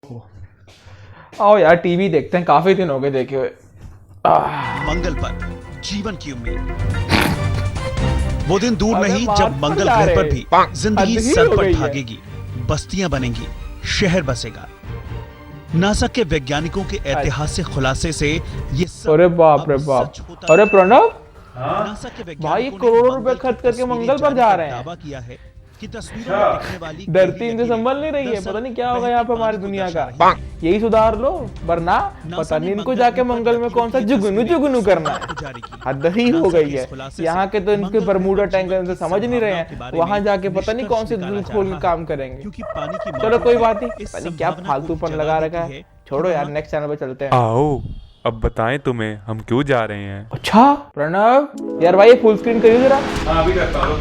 आओ यार टीवी देखते हैं, काफी दिन हो गए देखे हुए। मंगल पर जीवन की उम्मीद। वो दिन दूर अबे नहीं मार जब तो मंगल जा ग्रह रहे। पर भी जिंदगी हद ही सर हो पर गई है। भागेगी, बस्तियां बनेंगी, शहर बसेगा। नासा के वैज्ञानिकों के ऐतिहासिक खुलासे से ये सब अरे बाप रे अब बाप। सच होता अरे दिख रहा है। प्रणव, नासा के भाई वैज्ञानिकों ने करोड़ों रुपए मंगल की खर्च करके तस्वीरें मंगल पर जारी जा कर रहे हैं। दावा किया है कि तस्वीरों में दिखने वाली धरती गहरी इनसे लकीरें संभल नहीं रही है, दरअसल पता नहीं क्या होगा बहते यहाँ पे पानी हमारी को दुनिया दर्शा का। रही है। यही सुधार लो, वरना पता नहीं इनको जाके मंगल में कौन सा जुगनू जुगनू करना है। हद ही हो गई है। यहाँ के तो इनके बरमूडा टैंक से समझ नहीं रहे हैं, वहां जाके पता नहीं कौन से दिल खोल के काम करेंगे। क्योंकि पानी की चलो कोई बात नहीं, इस पता नहीं क्या संभावना को फालतूपन जगा लगा देती रखा है। छोड़ो यार, नेक्स्ट चैनल पे चलते हैं। आओ अब बताएं तुम्हें हम क्यों जा रहे हैं। अच्छा प्रणव, यार भाई ये फुल स्क्रीन करिए जरा। हाँ अभी करता हूँ।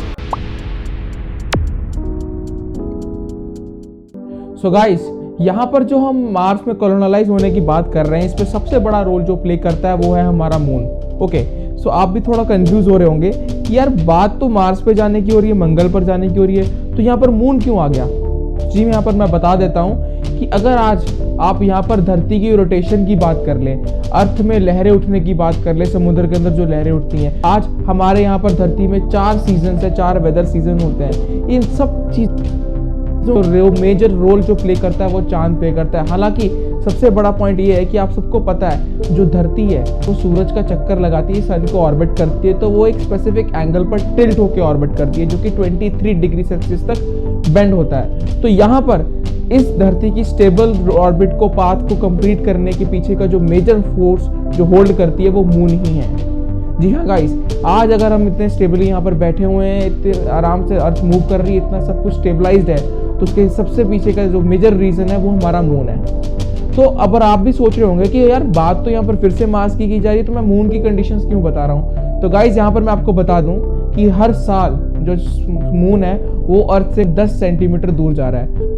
सो गाइस, यहाँ पर जो हम मार्स में कॉलोनाइज होने की बात कर रहे हैं, इस पे सबसे बड़ा रोल जो प्ले करता है वो है हमारा मून। ओके, सो आप भी थोड़ा कंफ्यूज हो रहे होंगे कि यार बात तो मार्स पे जाने की हो रही है, मंगल पर जाने की हो रही है, तो यहाँ पर मून क्यों आ गया। जी यहाँ पर मैं बता देता हूँ कि अगर आज आप यहाँ पर धरती की रोटेशन की बात कर लें, अर्थ में लहरें उठने की बात कर ले, समुद्र के अंदर जो लहरें उठती हैं, आज हमारे यहाँ पर धरती में 4 सीजन है, 4 वेदर सीजन होते हैं। इन सब चीज जो मेजर रोल जो प्ले करता है वो चांद प्ले करता है। हालांकि सबसे बड़ा पॉइंट ये है कि आप सबको पता है जो धरती है वो सूरज का चक्कर लगाती है, सन को ऑर्बिट करती है, तो वो एक स्पेसिफिक एंगल पर टिल्ट होकर ऑर्बिट करती है, जो कि 23 डिग्री सेल्सियस तक बेंड होता है। तो यहाँ पर इस धरती की स्टेबल ऑर्बिट को, पाथ को कंप्लीट करने के पीछे का जो मेजर फोर्स जो होल्ड करती है वो मून ही है। जी हाँ गाइस, आज अगर हम इतने स्टेबली यहाँ पर बैठे हुए हैं, इतने आराम से अर्थ मूव कर रही है, इतना सब कुछ स्टेबलाइज्ड है, तो उसके सबसे पीछे का जो मेजर रीजन है वो हमारा मून है। तो अब आप भी सोच रहे होंगे कि यार बात तो यहाँ पर फिर से मार्स की जा रही है, तो मैं मून की कंडीशंस क्यों बता रहा हूँ। तो गाइस यहाँ पर मैं आपको बता दूं कि हर साल जो मून है वो अर्थ से 10 सेंटीमीटर दूर जा रहा है।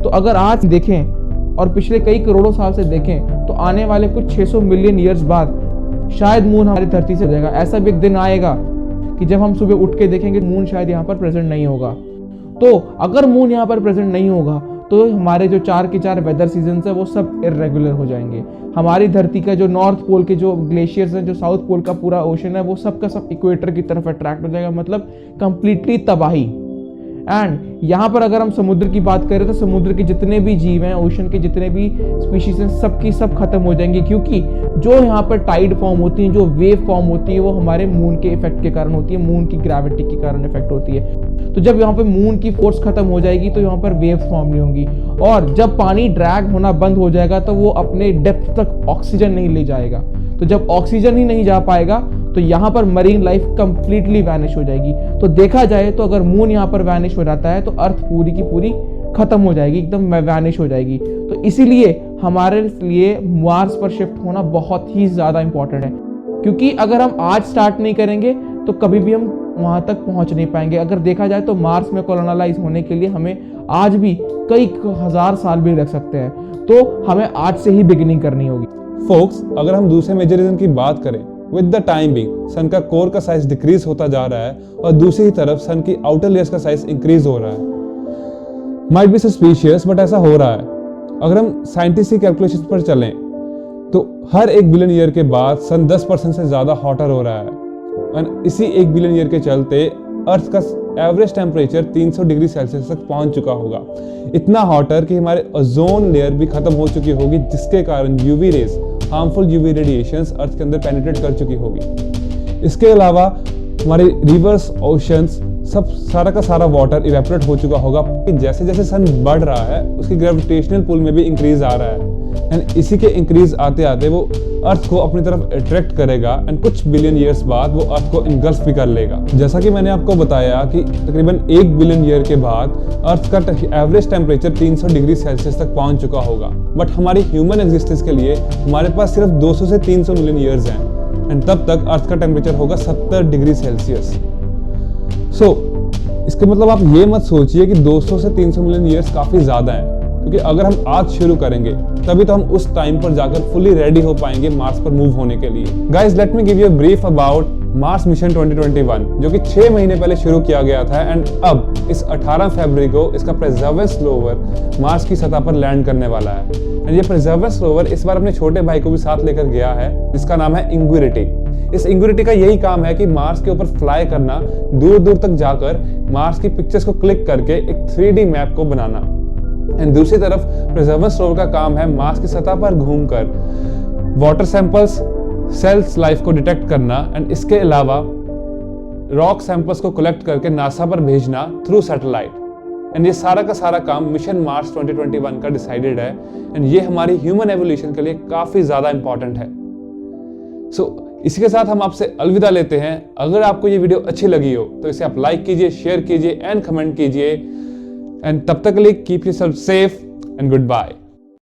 तो अगर आज देखें और पिछले कई करोड़ों साल से देखें, तो आने वाले कुछ 600 मिलियन ईयर्स बाद शायद मून हमारी धरती से जाएगा। ऐसा भी एक दिन आएगा कि जब हम सुबह उठ के देखेंगे मून शायद यहाँ पर प्रेजेंट नहीं होगा। तो अगर मून यहाँ पर प्रेजेंट नहीं होगा तो हमारे जो 4 के 4 वेदर सीजन है वो सब इरेगुलर हो जाएंगे। हमारी धरती का जो नॉर्थ पोल के जो ग्लेशियर्स हैं, जो साउथ पोल का पूरा ओशन है, वो सब का सब इक्वेटर की तरफ अट्रैक्ट हो जाएगा, मतलब कंप्लीटली तबाही। एंड यहाँ पर अगर हम समुद्र की बात करें तो समुद्र के जितने भी जीव हैं, ओशन के जितने भी स्पीशीज हैं, सबकी सब खत्म हो जाएंगी, क्योंकि जो यहाँ पर टाइड फॉर्म होती है, जो वेव फॉर्म होती है, वो हमारे मून के इफेक्ट के कारण होती है, मून की ग्रेविटी के कारण इफेक्ट होती है। तो जब यहाँ पे मून की फोर्स खत्म हो जाएगी तो यहाँ पर वेव फॉर्म नहीं होंगी, और जब पानी ड्रैग होना बंद हो जाएगा तो वो अपने डेप्थ तक ऑक्सीजन नहीं ले जाएगा। तो जब ऑक्सीजन ही नहीं जा पाएगा तो यहाँ पर मरीन लाइफ कंप्लीटली वैनिश हो जाएगी। तो देखा जाए तो अगर मून यहाँ पर वैनिश हो जाता है तो अर्थ पूरी की पूरी खत्म हो जाएगी, एकदम वैनिश हो जाएगी। तो इसीलिए हमारे लिए मार्स पर शिफ्ट होना बहुत ही ज्यादा इंपॉर्टेंट है, क्योंकि अगर हम आज स्टार्ट नहीं करेंगे तो कभी भी हम वहां तक पहुंच नहीं पाएंगे। अगर देखा जाए तो मार्स में कॉलोनाइज होने के लिए हमें आज भी कई हजार साल भी लग सकते हैं, तो हमें आज से ही बिगिनिंग करनी होगी। फोक्स, अगर हम दूसरे मेजर रीजन की बात करें, विद द टाइम बिंग सन का कोर का साइज डिक्रीज होता जा रहा है और दूसरी तरफ सन की आउटर लेयर्स का साइज इंक्रीज हो रहा है। माइट बी सस्पिशियस बट ऐसा हो रहा है। अगर हम साइंटिफिक कैलकुलेशंस पर चलें तो हर 1 बिलियन ईयर के बाद सन 10% से ज्यादा हॉटर हो रहा है, और इसी 1 बिलियन ईयर के चलते अर्थ का एवरेज टेम्परेचर 300 डिग्री सेल्सियस तक पहुंच चुका होगा। इतना हॉटर कि हमारे ओजोन लेयर भी खत्म हो चुकी होगी, जिसके कारण UV rays, harmful UV radiations earth के अंदर पेनिट्रेट कर चुकी होगी। इसके अलावा हमारे रिवर्स, ओशंस, सब सारा का सारा वाटर इवेपोरेट हो चुका होगा। जैसे जैसे सन बढ़ रहा है उसकी ग्रेविटेशनल पुल में भी इंक्रीज आ रहा है, एंड इसी के इंक्रीज आते आते वो अर्थ को अपनी तरफ अट्रैक्ट करेगा, एंड कुछ बिलियन ईयर्स बाद वो अर्थ को इनगल्फ भी कर लेगा। जैसा कि मैंने आपको बताया कि तकरीबन 1 बिलियन ईयर के बाद अर्थ का एवरेज टेम्परेचर 300 डिग्री सेल्सियस तक पहुंच चुका होगा, बट हमारी ह्यूमन एग्जिस्टेंस के लिए हमारे पास सिर्फ 200 से 300 मिलियन ईयर्स हैं, एंड तब तक अर्थ का टेम्परेचर होगा 70 डिग्री सेल्सियस। सो इसका मतलब आप ये मत सोचिए कि 200 से 300 मिलियन ईयर्स काफी ज्यादा हैं, क्योंकि अगर हम आज शुरू करेंगे तभी तो हम उस टाइम पर जाकर फुली रेडी हो पाएंगे मार्स पर मूव होने के लिए। Guys, let me give you a brief about Mars mission 2021 जो कि 6 महीने पहले शुरू किया गया था एंड अब इस 18 फरवरी को इसका परसेवरेंस रोवर मार्स की सतह पर लैंड करने वाला है। एंड ये परसेवरेंस रोवर इस बार अपने छोटे भाई को भी साथ लेकर गया है जिसका नाम है इंग्विरिटी। इस इंग्विरिटी का यही काम है कि मार्स के ऊपर फ्लाई करना, दूर दूर तक जाकर मार्स की पिक्चर्स को क्लिक करके एक 3D मैप को बनाना। एंड दूसरी तरफ परसेवरेंस रोवर का काम है मार्स की सतह पर घूमकर वाटर सैंपल्स, सेल्स लाइफ को डिटेक्ट करना एंड इसके अलावा रॉक सैंपल्स को कलेक्ट करके नासा पर भेजना थ्रू सैटेलाइट। एंड ये सारा का सारा काम मिशन मार्स 2021 का डिसाइडेड है एंड ये हमारी ह्यूमन एवोल्यूशन के लिए काफी ज्यादा इंपॉर्टेंट है। इसी के साथ हम आपसे अलविदा लेते हैं। अगर आपको ये वीडियो अच्छी लगी हो तो इसे आप लाइक कीजिए, शेयर कीजिए एंड कमेंट कीजिए। एंड तब तक के लिए keep yourself safe and good bye.